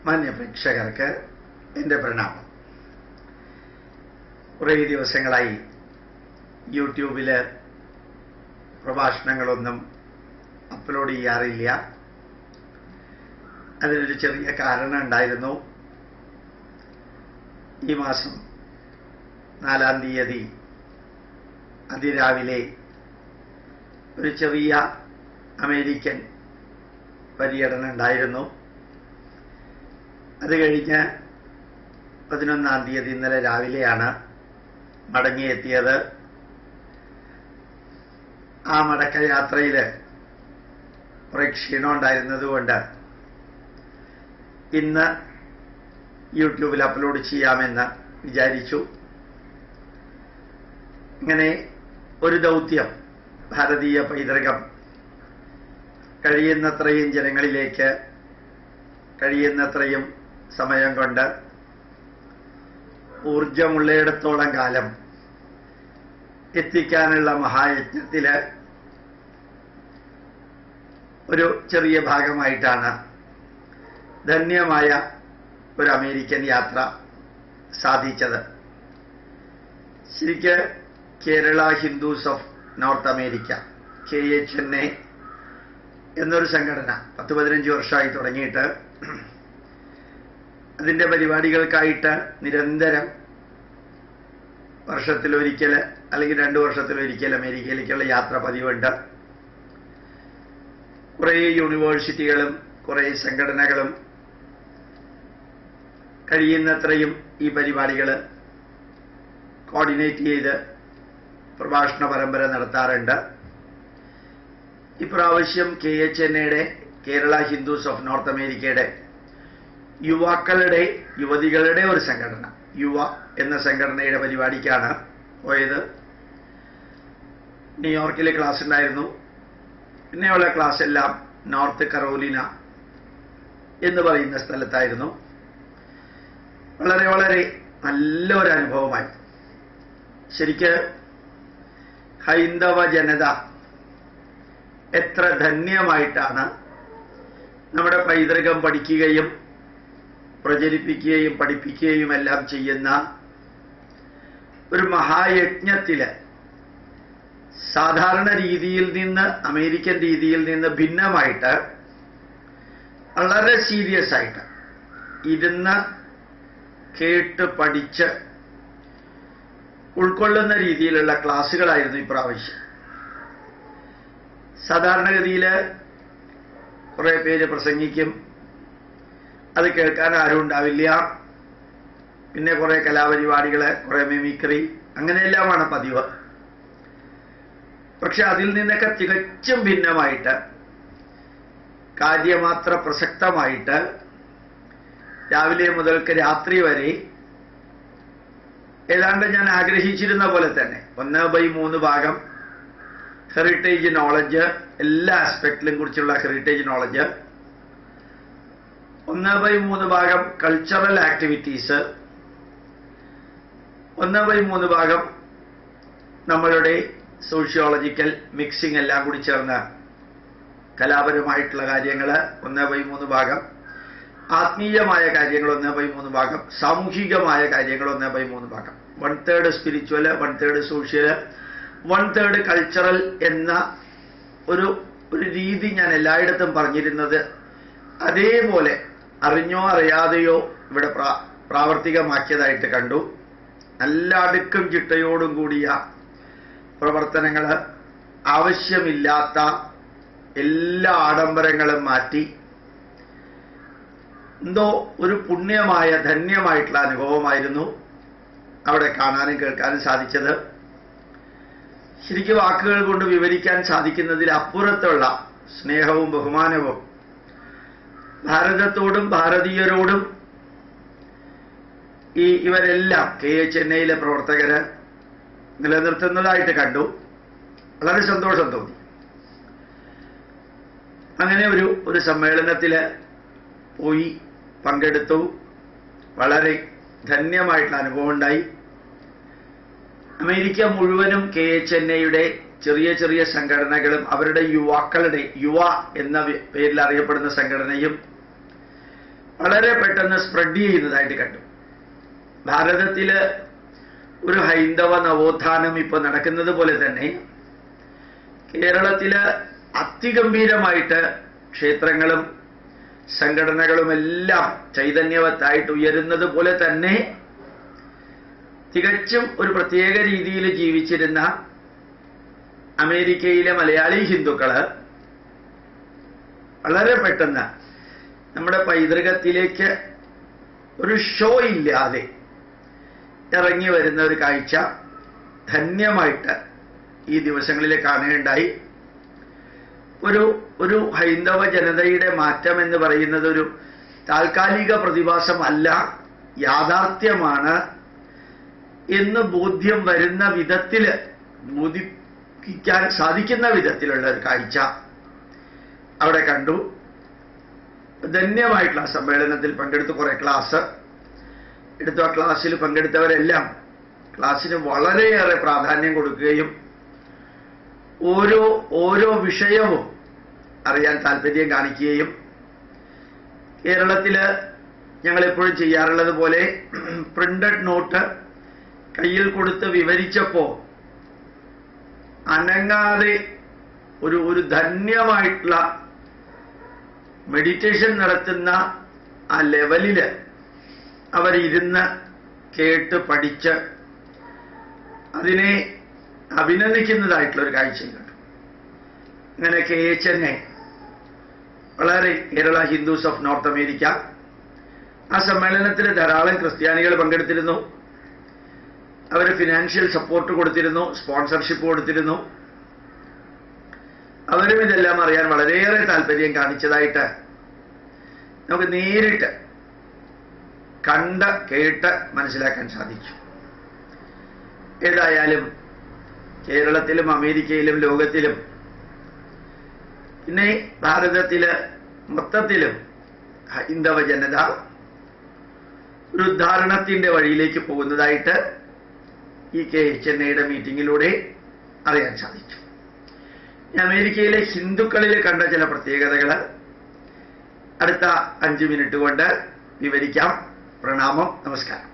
മാന്യ പ്രേക്ഷകർക്ക് എൻ്റെ പ്രണാമം. കുറേ ദിവസങ്ങളായി യൂട്യൂബിൽ പ്രഭാഷണങ്ങളൊന്നും അപ്ലോഡ് ചെയ്യാറില്ല. അതിനൊരു ചെറിയ കാരണം ഉണ്ടായിരുന്നു. ഈ മാസം 4-ാം തീയതി അതിരാവിലെ ഒരു ചെറിയ അമേരിക്കൻ പര്യടനം ഉണ്ടായിരുന്നു. അത് കഴിഞ്ഞ് 11-ാം തീയതി ഇന്നലെ രാവിലെയാണ് മടങ്ങിയെത്തിയത്. ആ മടക്കയാത്രയിൽ കുറേ ക്ഷീണം ഉണ്ടായിരുന്നതുകൊണ്ട് ഇന്ന് യൂട്യൂബിൽ അപ്ലോഡ് ചെയ്യാമെന്ന് വിചാരിച്ചു. ഇങ്ങനെ ഒരു ദൗത്യം, ഭാരതീയ പൈതൃകം കഴിയുന്നത്രയും ജനങ്ങളിലേക്ക് കഴിയുന്നത്രയും സമയം കൊണ്ട് ഊർജമുള്ളയിടത്തോളം കാലം എത്തിക്കാനുള്ള മഹായജ്ഞത്തിൽ ഒരു ചെറിയ ഭാഗമായിട്ടാണ് ധന്യമായ ഒരു അമേരിക്കൻ യാത്ര സാധിച്ചത്. ശരിക്ക് Kerala Hindus of north America, KHNA എന്നൊരു സംഘടന 10-15 വർഷമായി തുടങ്ങിയിട്ട് അതിൻ്റെ പരിപാടികൾക്കായിട്ട് നിരന്തരം വർഷത്തിലൊരിക്കൽ അല്ലെങ്കിൽ 2 വർഷത്തിലൊരിക്കൽ അമേരിക്കയിലേക്കുള്ള യാത്ര പതിവുണ്ട്. കുറേ യൂണിവേഴ്സിറ്റികളും കുറേ സംഘടനകളും കഴിയുന്നത്രയും ഈ പരിപാടികൾ കോർഡിനേറ്റ് ചെയ്ത് പ്രഭാഷണ പരമ്പര നടത്താറുണ്ട്. ഇപ്രാവശ്യം KHNAയുടെ കേരള ഹിന്ദുസ് ഓഫ് നോർത്ത് അമേരിക്കയുടെ യുവാക്കളുടെ യുവതികളുടെ ഒരു സംഘടന, യുവ എന്ന സംഘടനയുടെ പരിപാടിക്കാണ് പോയത്. ന്യൂയോർക്കിലെ ക്ലാസ് ഉണ്ടായിരുന്നു. പിന്നെയുള്ള ക്ലാസ് എല്ലാം നോർത്ത് കരോലിന എന്ന് പറയുന്ന സ്ഥലത്തായിരുന്നു. വളരെ വളരെ നല്ലൊരു അനുഭവമായി. ശരിക്ക് ഹൈന്ദവ ജനത എത്ര ധന്യമായിട്ടാണ് നമ്മുടെ പൈതൃകം പഠിക്കുകയും പ്രചരിപ്പിക്കുകയും പഠിപ്പിക്കുകയും എല്ലാം ചെയ്യുന്ന ഒരു മഹായജ്ഞത്തില് സാധാരണ രീതിയിൽ നിന്ന്, അമേരിക്കൻ രീതിയിൽ നിന്ന് ഭിന്നമായിട്ട് വളരെ സീരിയസ് ആയിട്ട് ഇരുന്ന് കേട്ട് പഠിച്ച് ഉൾക്കൊള്ളുന്ന രീതിയിലുള്ള ക്ലാസ്സുകളായിരുന്നു ഇപ്രാവശ്യം. സാധാരണഗതിയിൽ കുറേ പേര് പ്രസംഗിക്കും, അത് കേൾക്കാൻ ആരും ഉണ്ടാവില്ല. പിന്നെ കുറേ കലാപരിപാടികൾ, കുറേ മിമിക്രി, അങ്ങനെയെല്ലാമാണ് പതിവ്. പക്ഷെ അതിൽ നിന്നൊക്കെ തികച്ചും ഭിന്നമായിട്ട്, കാര്യമാത്ര പ്രസക്തമായിട്ട് രാവിലെ മുതൽക്ക് രാത്രി വരെ ഏതാണ്ട് ഞാൻ ആഗ്രഹിച്ചിരുന്ന പോലെ തന്നെ 1/3 ഭാഗം ഹെറിറ്റേജ് നോളജ്, എല്ലാ ആസ്പെക്റ്റിലും കുറിച്ചുള്ള ഹെറിറ്റേജ് നോളജ്, 1/3 ഭാഗം കൾച്ചറൽ ആക്ടിവിറ്റീസ്, 1/3 ഭാഗം നമ്മളുടെ സോഷ്യോളജിക്കൽ മിക്സിംഗ് എല്ലാം കൂടി ചേർന്ന് കലാപരമായിട്ടുള്ള കാര്യങ്ങൾ 1/3 ഭാഗം, ആത്മീയമായ കാര്യങ്ങൾ 1/3 ഭാഗം, സാമൂഹികമായ കാര്യങ്ങൾ 1/3 ഭാഗം, 1/3 സ്പിരിച്വൽ, 1/3 സോഷ്യൽ, 1/3 കൾച്ചറൽ എന്ന ഒരു രീതി ഞാൻ എല്ലായിടത്തും പറഞ്ഞിരുന്നത് അതേപോലെ അറിഞ്ഞോ അറിയാതെയോ ഇവിടെ പ്രാവർത്തികമാക്കിയതായിട്ട് കണ്ടു. നല്ല അടുക്കും ചിട്ടയോടും കൂടിയ പ്രവർത്തനങ്ങൾ, ആവശ്യമില്ലാത്ത എല്ലാ ആഡംബരങ്ങളും മാറ്റി എന്തോ ഒരു പുണ്യമായ ധന്യമായിട്ടുള്ള അനുഭവമായിരുന്നു അവിടെ കാണാനും കേൾക്കാനും സാധിച്ചത്. ശരിക്കും വാക്കുകൾ കൊണ്ട് വിവരിക്കാൻ സാധിക്കുന്നതിൽ അപ്പുറത്തുള്ള സ്നേഹവും ബഹുമാനവും ഭാരതത്തോടും ഭാരതീയരോടും ഇവരെല്ലാം KHNAയിലെ പ്രവർത്തകര് നിലനിർത്തുന്നതായിട്ട് കണ്ടു. വളരെ സന്തോഷം തോന്നി. അങ്ങനെ ഒരു സമ്മേളനത്തിൽ പോയി പങ്കെടുത്തു. വളരെ ധന്യമായിട്ടുള്ള അനുഭവം ഉണ്ടായി. അമേരിക്ക മുഴുവനും KHNAയുടെ ചെറിയ ചെറിയ സംഘടനകളും അവരുടെ യുവാക്കളുടെ യുവ എന്ന പേരിൽ അറിയപ്പെടുന്ന സംഘടനയും വളരെ പെട്ടെന്ന് സ്പ്രെഡ് ചെയ്യുന്നതായിട്ട് കണ്ടു. ഭാരതത്തിൽ ഒരു ഹൈന്ദവ നവോത്ഥാനം ഇപ്പോൾ നടക്കുന്നത് പോലെ തന്നെ കേരളത്തിൽ അതിഗംഭീരമായിട്ട് ക്ഷേത്രങ്ങളും സംഘടനകളുമെല്ലാം ചൈതന്യവത്തായിട്ട് ഉയരുന്നത് പോലെ തന്നെ തികച്ചും ഒരു പ്രത്യേക രീതിയിൽ ജീവിച്ചിരുന്ന അമേരിക്കയിലെ മലയാളി ഹിന്ദുക്കള് വളരെ പെട്ടെന്ന് നമ്മുടെ പൈതൃകത്തിലേക്ക് ഒരു ഷോ ഇല്ലാതെ ഇറങ്ങി വരുന്ന ഒരു കാഴ്ച ധന്യമായിട്ട് ഈ ദിവസങ്ങളിൽ കാണുകയുണ്ടായി. ഒരു ഹൈന്ദവ ജനതയുടെ മാറ്റം എന്ന് പറയുന്നത് ഒരു താൽക്കാലിക പ്രതിഭാസമല്ല, യാഥാർത്ഥ്യമാണ് എന്ന് ബോധ്യം വരുന്ന വിധത്തിൽ, ബോധിപ്പിക്കാൻ സാധിക്കുന്ന വിധത്തിലുള്ള ഒരു കാഴ്ച അവിടെ കണ്ടു. ധന്യമായിട്ടുള്ള സമ്മേളനത്തിൽ പങ്കെടുത്ത് കുറെ ക്ലാസ് എടുത്തു. ആ ക്ലാസ്സിൽ പങ്കെടുത്തവരെല്ലാം ക്ലാസ്സിന് വളരെയേറെ പ്രാധാന്യം കൊടുക്കുകയും ഓരോ വിഷയവും അറിയാൻ താല്പര്യം കാണിക്കുകയും, കേരളത്തിൽ ഞങ്ങളെപ്പോഴും ചെയ്യാറുള്ളത് പോലെ പ്രിന്റഡ് നോട്ട് കയ്യിൽ കൊടുത്ത് വിവരിച്ചപ്പോൾ അനങ്ങാതെ ഒരു ധന്യമായിട്ടുള്ള മെഡിറ്റേഷൻ നടത്തുന്ന ആ ലെവലിൽ അവരിരുന്ന് കേട്ട് പഠിച്ച് അതിനെ അഭിനന്ദിക്കുന്നതായിട്ടുള്ള ഒരു കാഴ്ചയും കണ്ടു. അങ്ങനെ KHNA, വളരെ Kerala Hindus of north America, ആ സമ്മേളനത്തിൽ ധാരാളം ക്രിസ്ത്യാനികൾ പങ്കെടുത്തിരുന്നു. അവർ ഫിനാൻഷ്യൽ സപ്പോർട്ട് കൊടുത്തിരുന്നു, സ്പോൺസർഷിപ്പ് കൊടുത്തിരുന്നു. അവരും ഇതെല്ലാം അറിയാൻ വളരെയേറെ താല്പര്യം കാണിച്ചതായിട്ട് നമുക്ക് നേരിട്ട് കണ്ട് കേട്ട് മനസ്സിലാക്കാൻ സാധിച്ചു. ഏതായാലും കേരളത്തിലും അമേരിക്കയിലും ലോകത്തിലും പിന്നെ ഭാരതത്തില് മൊത്തത്തിലും ഹൈന്ദവ ജനത ഒരു ഉദ്ധാരണത്തിന്റെ വഴിയിലേക്ക് പോകുന്നതായിട്ട് ഈ KHNAയുടെ മീറ്റിങ്ങിലൂടെ അറിയാൻ സാധിച്ചു. അമേരിക്കയിലെ ഹിന്ദുക്കളിൽ കണ്ട ചില പ്രത്യേകതകൾ അടുത്ത 5 മിനിറ്റ് കൊണ്ട് വിവരിക്കാം. പ്രണാമം, നമസ്കാരം.